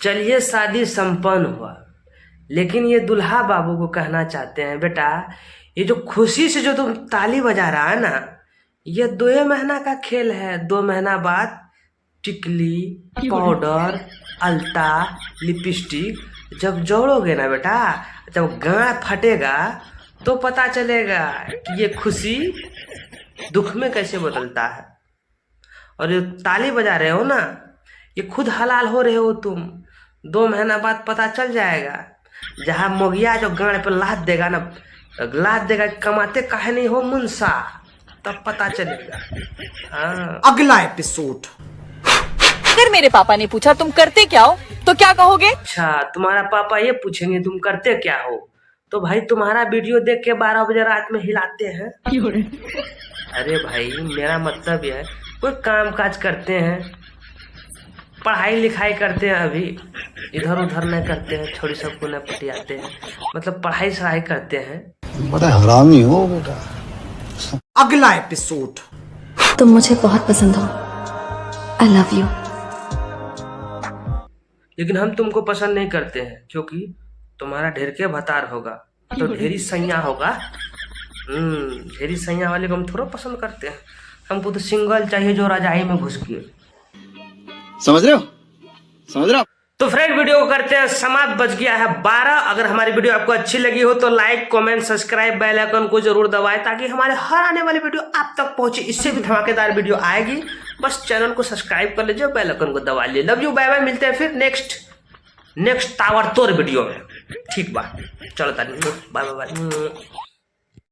चलिए शादी संपन्न हुआ, लेकिन ये दुल्हा बाबू को कहना चाहते हैं, बेटा ये जो खुशी से जो तुम ताली बजा रहा है ना, ये 2 महीना का खेल है। 2 महीना बाद टिकली, पाउडर, अलता, लिपस्टिक जब जोड़ोगे ना बेटा, जब गाँठ फटेगा तो पता चलेगा कि ये खुशी दुख में कैसे बदलता है। और ये ताली बजा रहे हो ना, ये खुद हलाल हो रहे हो तुम। 2 महीना बाद पता चल जाएगा। जहाँ मोगिया जो गाड़ पे लाद देगा ना, लाद देगा कमाते काहे नहीं हो मुंसा, तब पता चलेगा। हाँ। अगला एपिसोड। अगर मेरे पापा ने पूछा तुम करते क्या हो तो क्या कहोगे? अच्छा, तुम्हारा पापा ये पूछेंगे तुम करते क्या हो, तो भाई तुम्हारा वीडियो देख के 12 बजे रात में हिलाते हैं। अरे भाई मेरा मतलब यह है, कोई काम काज करते हैं, पढ़ाई लिखाई करते हैं, अभी इधर उधर नहीं करते हैं, छोड़ी सबको न पटियाते हैं, मतलब पढ़ाई सढ़ाई करते हैं। बड़ा हरामी हो बेटा। अगला एपिसोड। तुम मुझे बहुत पसंद हो, आई लव यू। लेकिन हम तुमको पसंद नहीं करते हैं, क्योंकि तुम्हारा ढेर के भतार होगा तो ढेरी सैया होगा। ढेरी सैया वाले को हम थोड़ा पसंद करते हैं। हमको तो सिंगल चाहिए जो रजाई में घुस के। समझ रहे हो? समझ रहे हो? तो फ्रेंड वीडियो को करते हैं समाप्त। बज गया है 12। अगर हमारी वीडियो आपको अच्छी लगी हो तो like, comment, subscribe, bell icon को जरूर दबाएं, ताकि हमारे हर आने वाली वीडियो आप तक पहुंचे। इससे भी धमाकेदार वीडियो आएगी, बस चैनल को सब्सक्राइब कर लीजिए, बेल आइकन को दबा लीजिए। लव यू, बाय बाय, मिलते हैं फिर नेक्स्ट ताबड़तोड़ वीडियो में। ठीक बा, चलो बाय बाय।